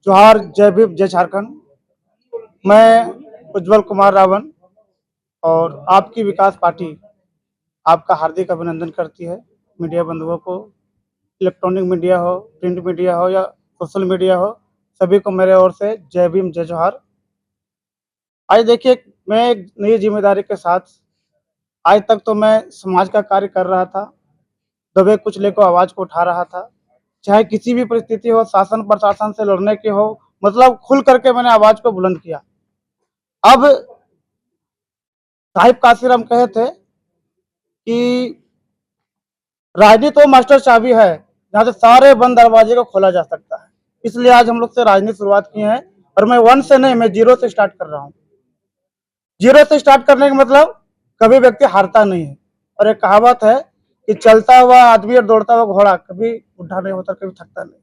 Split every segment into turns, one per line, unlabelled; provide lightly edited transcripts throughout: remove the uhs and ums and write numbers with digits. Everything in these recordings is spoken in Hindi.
जोहार, जय भीम, जय झारखंड। मैं उज्जवल कुमार रावण और आपकी विकास पार्टी आपका हार्दिक अभिनंदन करती है। मीडिया बंधुओं को, इलेक्ट्रॉनिक मीडिया हो, प्रिंट मीडिया हो या सोशल मीडिया हो, सभी को मेरे ओर से जय भीम, जय जोहार। आज देखिए, मैं एक नई जिम्मेदारी के साथ, आज तक तो मैं समाज का कार्य कर रहा था, दबे कुचले को आवाज को उठा रहा था, चाहे किसी भी परिस्थिति हो, शासन प्रशासन से लड़ने की हो, मतलब खुल करके मैंने आवाज को बुलंद किया। अब साहिब काशीराम कहे थे कि राजनीति वो मास्टर चाबी है जहाँ से सारे बंद दरवाजे को खोला जा सकता है। इसलिए आज हम लोग से राजनीति शुरुआत की है और मैं 1 से नहीं, मैं 0 से स्टार्ट कर रहा हूँ। 0 से स्टार्ट करने का मतलब कभी व्यक्ति हारता नहीं है। और एक कहावत है कि चलता हुआ आदमी और दौड़ता हुआ घोड़ा कभी बुढ़ा नहीं होता, कभी थकता नहीं।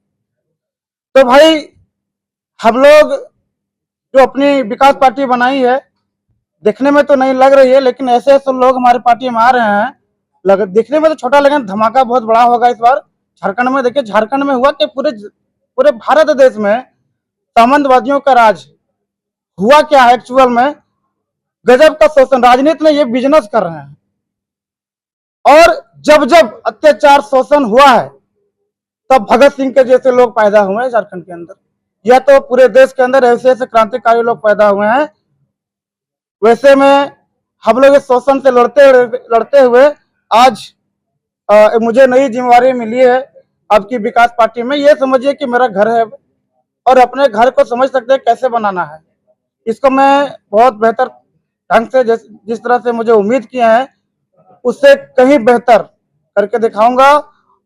तो भाई, हम लोग जो अपनी विकास पार्टी बनाई है, दिखने में तो नहीं लग रही है, लेकिन ऐसे ऐसे लोग हमारी पार्टी में आ रहे हैं, दिखने में तो छोटा, लेकिन धमाका बहुत बड़ा होगा इस बार झारखंड में। देखिए, झारखंड में हुआ कि पूरे भारत देश में सामंतवादियों का राज हुआ क्या है एक्चुअल में, गजब का शोषण, राजनीति में ये बिजनेस कर रहे हैं। और जब जब अत्याचार शोषण हुआ है, तब भगत सिंह के जैसे लोग पैदा हुए हैं झारखंड के अंदर, या तो पूरे देश के अंदर ऐसे ऐसे क्रांतिकारी लोग पैदा हुए हैं। वैसे में हम लोग इस शोषण से लड़ते हुए आज मुझे नई जिम्मेवारी मिली है आपकी विकास पार्टी में। ये समझिए कि मेरा घर है और अपने घर को समझ सकते हैं कैसे बनाना है। इसको मैं बहुत बेहतर ढंग से, जिस तरह से मुझे उम्मीद किया है, उससे कहीं बेहतर करके दिखाऊंगा।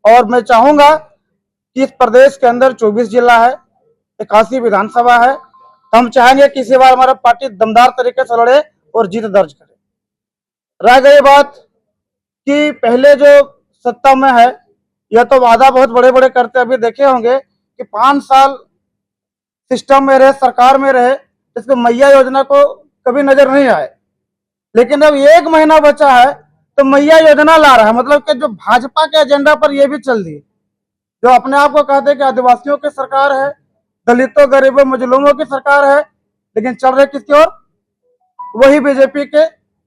और मैं चाहूंगा कि इस प्रदेश के अंदर 24 जिला है, 81 विधानसभा है। हम चाहेंगे कि इसी बार हमारा पार्टी दमदार तरीके से लड़े और जीत दर्ज करे। रह गई बात कि पहले जो सत्ता में है, यह तो वादा बहुत बड़े बड़े करते, अभी देखे होंगे कि 5 साल सिस्टम में रहे, सरकार में रहे, इसको मैया योजना को कभी नजर नहीं आए। लेकिन अब 1 महीना बचा है तो मैया योजना ला रहा है, मतलब कि जो भाजपा के एजेंडा पर यह भी चल दी, जो अपने आप को कहते हैं कि आदिवासियों की सरकार है, दलितों, गरीबों, मजलूमों की सरकार है, लेकिन चल रहे किसकी ओर? वही बीजेपी के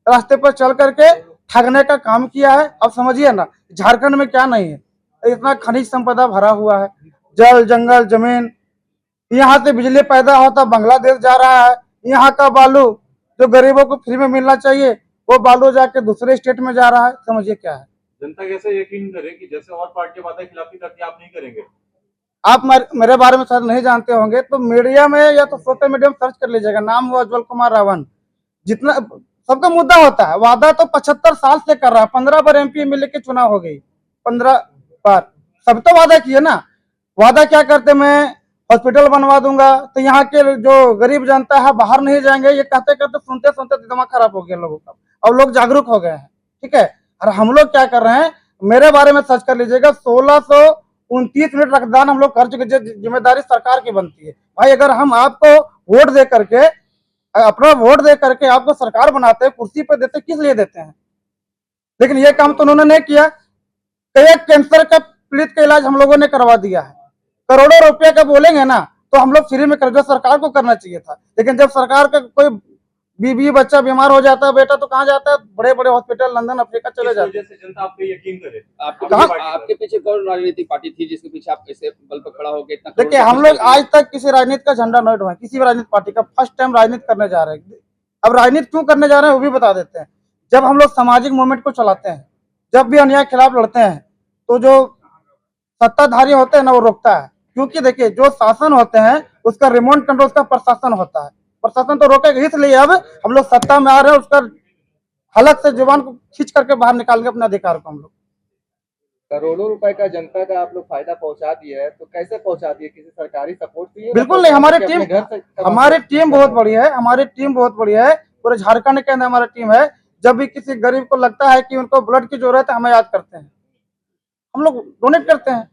रास्ते पर चल करके ठगने का काम किया है। अब समझिए ना, झारखंड में क्या नहीं है, इतना खनिज संपदा भरा हुआ है, जल, जंगल, जमीन, यहाँ से बिजली पैदा होता बांग्लादेश जा रहा है। यहाँ का बालू जो गरीबों को फ्री में मिलना चाहिए, वो बालू जाके दूसरे स्टेट में जा रहा है। समझिए क्या है।
जनता कैसे यकीन करे कि जैसे और पार्टी वादा खिलाफी करती है आप नहीं करेंगे?
आप मेरे बारे में शायद नहीं जानते होंगे, तो मीडिया में या तो सोशल मीडिया में सर्च कर लीजिएगा, नाम हुआ उज्जवल कुमार रावण। जितना सबका मुद्दा होता है, वादा तो 75 साल से कर रहा है। 15 बार MP MLA के चुनाव हो गई, 15 बार। सब तो वादा किए ना। वादा क्या करते, मैं हॉस्पिटल बनवा दूंगा, तो यहाँ के जो गरीब जनता है बाहर नहीं जाएंगे, ये कहते कहते सुनते सुनते दिमाग खराब हो गया लोगों का। अब लोग जागरूक हो गए हैं, ठीक है। और हम लोग क्या कर रहे हैं, मेरे बारे में सर्च कर लीजिएगा, 1629 मिनट रक्तदान हम लोग कर चुके। जिम्मेदारी सरकार की बनती है भाई। अगर हम आपको वोट दे करके, अपना वोट दे करके आपको सरकार बनाते हैं, कुर्सी पर देते, किस लिए देते हैं? लेकिन ये काम तो उन्होंने नहीं किया। कई कैंसर का पीड़ित का इलाज हम लोगों ने करवा दिया है। करोड़ों रुपए का बोलेंगे ना, तो हम लोग फ्री में कर, जो सरकार को करना चाहिए था। लेकिन जब सरकार का कोई बीवी बच्चा बीमार हो जाता है, बेटा, तो कहाँ जाता है? बड़े बड़े हॉस्पिटल, लंदन, अफ्रीका चले जाते हैं।
जनता आप पे यकीन करे?
आपके पीछे कौन राजनीतिक पार्टी थी जिसके पीछे आप ऐसे बल पर खड़ा होकर इतना?
देखिए, हम लोग आज तक किसी राजनीति का झंडा नहीं उठाए, किसी भी राजनीतिक पार्टी का। फर्स्ट टाइम राजनीति करने जा रहे हैं। अब राजनीति क्यों करने जा रहे हैं वो भी बता देते हैं। जब हम लोग सामाजिक मूवमेंट को चलाते हैं, जब भी अन्याय के खिलाफ लड़ते हैं, तो जो सत्ताधारी होते हैं ना, वो रोकता है। क्योंकि देखिए, जो शासन होते हैं उसका रिमोट कंट्रोल उसका प्रशासन होता है। प्रशासन तो रोकेगा, इसलिए अब हम लोग सत्ता में आ रहे हैं, उसका हलक से जुबान को खींच करके बाहर निकालेंगे अपने अधिकार को। हम लोग
करोड़ों रुपए का जनता का आप लोग फायदा पहुंचा दिए है, तो कैसे पहुंचा दिए? किसी सरकारी सपोर्ट से?
बिल्कुल नहीं। हमारी टीम बहुत बड़ी है, हमारी टीम बहुत बड़ी है। पूरे झारखंड के अंदर हमारी टीम है। जब भी किसी गरीब को लगता है कि उनको ब्लड की जरूरत है, हमें याद करते हैं, हम लोग डोनेट करते हैं।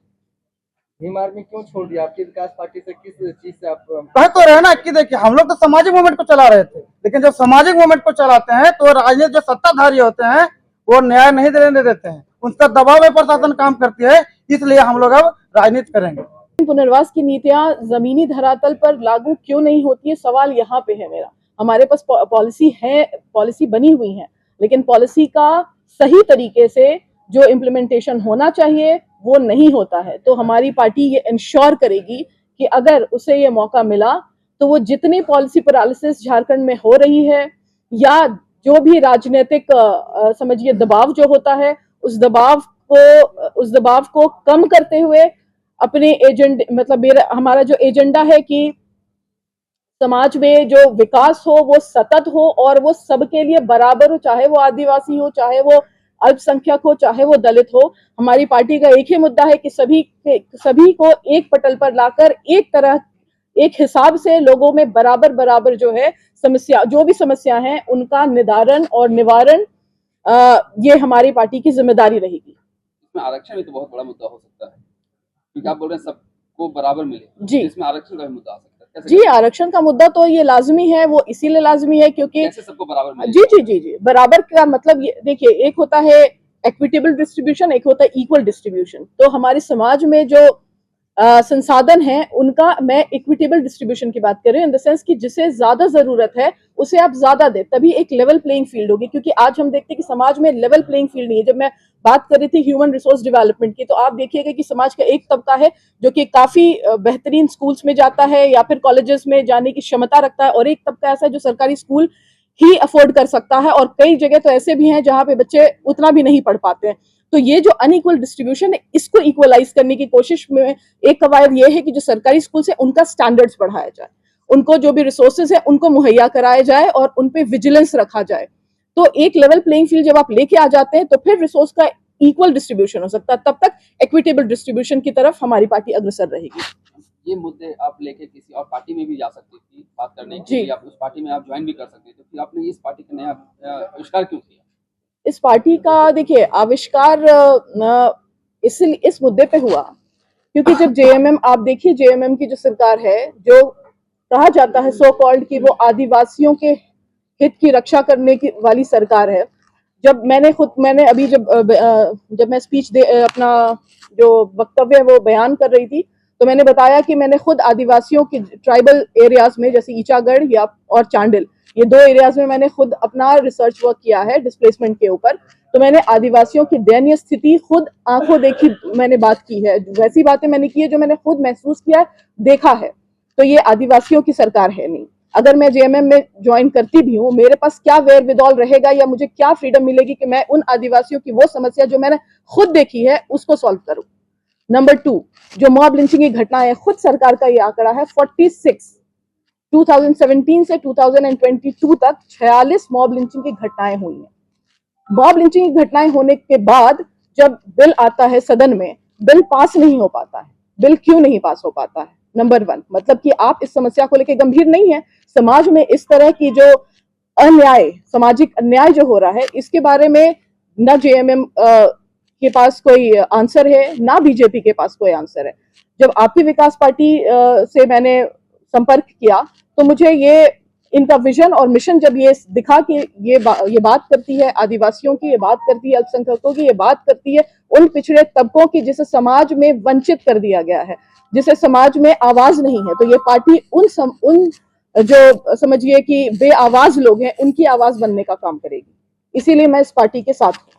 भीम आर्मी क्यों छोड़ दिया? आपकी विकास पार्टी से किस चीज से आप
कह तो रहे ना कि देखिए, हम लोग तो सामाजिक मूवमेंट को चला रहे थे, लेकिन जब सामाजिक मूवमेंट को चलाते हैं तो राजनीति जो सत्ताधारी होते हैं वो न्याय नहीं देने देते हैं, उनका दबाव में प्रशासन काम करती है। इसलिए हम लोग अब राजनीति करेंगे।
पुनर्वास की नीतियां जमीनी धरातल पर लागू क्यों नहीं होती है, सवाल यहाँ पे है मेरा। हमारे पास पॉलिसी बनी हुई है, लेकिन पॉलिसी का सही तरीके से जो इम्प्लीमेंटेशन होना चाहिए वो नहीं होता है। तो हमारी पार्टी ये इंश्योर करेगी कि अगर उसे ये मौका मिला तो वो जितनी पॉलिसी पैरालिसिस झारखंड में हो रही है या जो भी राजनीतिक समझिए दबाव जो होता है, उस दबाव को कम करते हुए अपने एजेंडे मतलब हमारा जो एजेंडा है कि समाज में जो विकास हो वो सतत हो और वो सबके लिए बराबर हो, चाहे वो आदिवासी हो, चाहे वो अल्पसंख्यक हो, चाहे वो दलित हो। हमारी पार्टी का एक ही मुद्दा है कि सभी को एक पटल पर लाकर एक हिसाब से लोगों में बराबर जो है जो भी समस्या है उनका निदान और निवारण ये हमारी पार्टी की जिम्मेदारी रहेगी।
इसमें आरक्षण भी तो बहुत बड़ा मुद्दा हो सकता है, क्योंकि आप बोल रहे हैं सबको बराबर मिले
जी।
इसमें आरक्षण का भी मुद्दा आ सकता है।
जी, आरक्षण का मुद्दा तो ये लाजमी है, वो इसीलिए लाजमी है क्योंकि
कैसे सबको बराबर मिले?
जी, बराबर का मतलब ये देखिए, एक होता है इक्विटेबल डिस्ट्रीब्यूशन, एक होता है इक्वल डिस्ट्रीब्यूशन। तो हमारे समाज में जो संसाधन है उनका मैं इक्विटेबल डिस्ट्रीब्यूशन की बात कर रही हूँ, इन द सेंस कि जिसे ज्यादा जरूरत है उसे आप ज्यादा दे, तभी एक लेवल प्लेइंग फील्ड होगी। क्योंकि आज हम देखते हैं कि समाज में लेवल प्लेइंग फील्ड नहीं है। जब मैं बात कर रही थी ह्यूमन रिसोर्स डेवलपमेंट की, तो आप देखिएगा कि समाज का एक तबका है जो कि काफी बेहतरीन स्कूल्स में जाता है या फिर कॉलेजेस में जाने की क्षमता रखता है, और एक तबका ऐसा है जो सरकारी स्कूल ही अफोर्ड कर सकता है, और कई जगह तो ऐसे भी हैं जहां पे बच्चे उतना भी नहीं पढ़ पाते हैं। तो ये जो अनइक्वल डिस्ट्रीब्यूशन है, इसको इक्वलाइज करने की कोशिश में एक कवायद ये है कि जो सरकारी स्कूल है उनका स्टैंडर्ड्स बढ़ाया जाए, उनको जो भी रिसोर्सेज है उनको मुहैया कराया जाए और उन पे विजिलेंस रखा जाए। तो एक लेवल प्लेइंग फील्ड जब आप लेके आ जाते हैं तो फिर रिसोर्स का इक्वल डिस्ट्रीब्यूशन हो सकता है, तब तक इक्विटेबल डिस्ट्रीब्यूशन की तरफ हमारी पार्टी अग्रसर रहेगी।
ये मुद्दे आप लेके किसी और पार्टी में भी जा सकती थी बात करने के लिए, आप उस पार्टी में आप ज्वाइन भी कर सकते थे, फिर आपने इस पार्टी का नया आविष्कार क्यों किया?
इस पार्टी का देखिए आविष्कार इस मुद्दे पे हुआ क्योंकि जब जेएमएम, आप देखिए जेएमएम की जो सरकार है, जो कहा जाता है सो कॉल्ड कि वो आदिवासियों के हित की रक्षा करने की वाली सरकार है। जब मैंने अभी जब मैं स्पीच अपना जो वक्तव्य है वो बयान कर रही थी, तो मैंने बताया कि मैंने खुद आदिवासियों के ट्राइबल एरियाज में जैसे ईचागढ़ या और चांडिल, ये दो एरियाज में मैंने खुद अपना रिसर्च वर्क किया है डिस्प्लेसमेंट के ऊपर। तो मैंने आदिवासियों की दयनीय स्थिति खुद आंखों देखी मैंने बात की है, वैसी बातें मैंने की है जो मैंने खुद महसूस किया है, देखा है। तो ये आदिवासियों की सरकार है नहीं। अगर मैं जेएमएम में ज्वाइन करती भी हूँ, मेरे पास क्या वेयर विदॉल रहेगा या मुझे क्या फ्रीडम मिलेगी कि मैं उन आदिवासियों की वो समस्या जो मैंने खुद देखी है उसको सॉल्व करूँ। नंबर 2, जो मॉब लिंचिंग की घटना है, खुद सरकार का ये आंकड़ा है 46, 2017 से 2022 तक 46 मॉब लिंचिंग की घटनाएं हुई हैं। मॉब लिंचिंग की घटनाएं होने के बाद जब बिल आता है सदन में, बिल पास नहीं हो पाता है। बिल क्यों नहीं पास हो पाता है? नंबर 1, मतलब कि आप इस समस्या को लेकर गंभीर नहीं है। समाज में इस तरह की जो अन्याय, सामाजिक अन्याय जो हो रहा है, इसके बारे में न जेएमएम के पास कोई आंसर है, ना बीजेपी के पास कोई आंसर है। जब आपकी विकास पार्टी से मैंने संपर्क किया तो मुझे ये इनका विजन और मिशन जब ये दिखा कि ये बात करती है आदिवासियों की, ये बात करती है अल्पसंख्यकों की, ये बात करती है उन पिछड़े तबकों की जिसे समाज में वंचित कर दिया गया है, जिसे समाज में आवाज नहीं है, तो ये पार्टी उन जो समझिए कि बेआवाज लोग हैं उनकी आवाज बनने का काम करेगी। इसीलिए मैं इस पार्टी के साथ हूँ।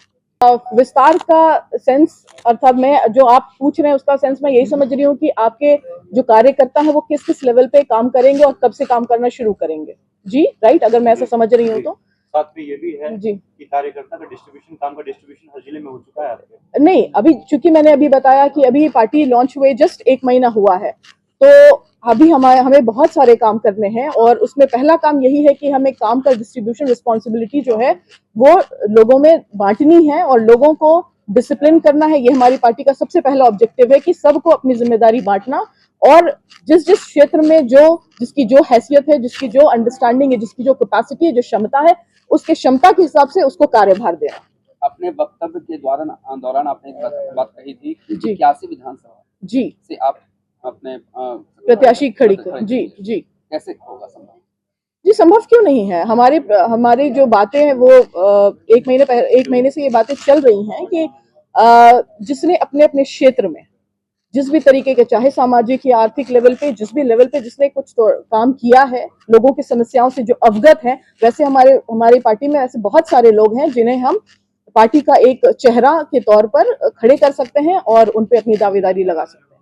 विस्तार का सेंस, अर्थात मैं जो आप पूछ रहे हैं उसका सेंस मैं यही समझ रही हूँ कि आपके जो कार्यकर्ता है वो किस किस लेवल पे काम करेंगे और कब से काम करना शुरू करेंगे। जी राइट, अगर मैं ऐसा समझ रही हूँ तो।
साथ में ये भी है
जी
कि कार्यकर्ता का डिस्ट्रीब्यूशन हर जिले में हो चुका है आपके?
नहीं, अभी चूंकि मैंने अभी बताया कि अभी पार्टी लॉन्च हुए जस्ट 1 महीना हुआ है, तो अभी हमें बहुत सारे काम करने हैं और उसमें पहला काम यही है कि हमें काम का डिस्ट्रीब्यूशन रिस्पॉन्सिबिलिटी जो है वो लोगों में बांटनी है और लोगों को डिसिप्लिन करना है। ये हमारी पार्टी का सबसे पहला ऑब्जेक्टिव है कि सबको अपनी जिम्मेदारी बांटना और जिस क्षेत्र में जिसकी जो हैसियत है, जिसकी जो अंडरस्टैंडिंग है, जिसकी जो कैपेसिटी है, जो क्षमता है, उसके क्षमता के हिसाब से उसको कार्यभार देना।
अपने वक्तव्य के दौरान आपने एक बात कही थी कि
जी
81 विधानसभा
जी
से आप अपने
प्रत्याशी खड़ी कर जी जी
कैसे होगा संभव?
जी संभव क्यों नहीं है। हमारी जो बातें हैं वो 1 महीने से ये बातें चल रही हैं कि जिसने अपने अपने क्षेत्र में जिस भी तरीके के, चाहे सामाजिक या आर्थिक लेवल पे, जिस भी लेवल पे जिसने कुछ तो काम किया है, लोगों की समस्याओं से जो अवगत है, वैसे हमारी पार्टी में ऐसे बहुत सारे लोग हैं जिन्हें हम पार्टी का एक चेहरा के तौर पर खड़े कर सकते हैं और उन पे अपनी दावेदारी लगा सकते हैं।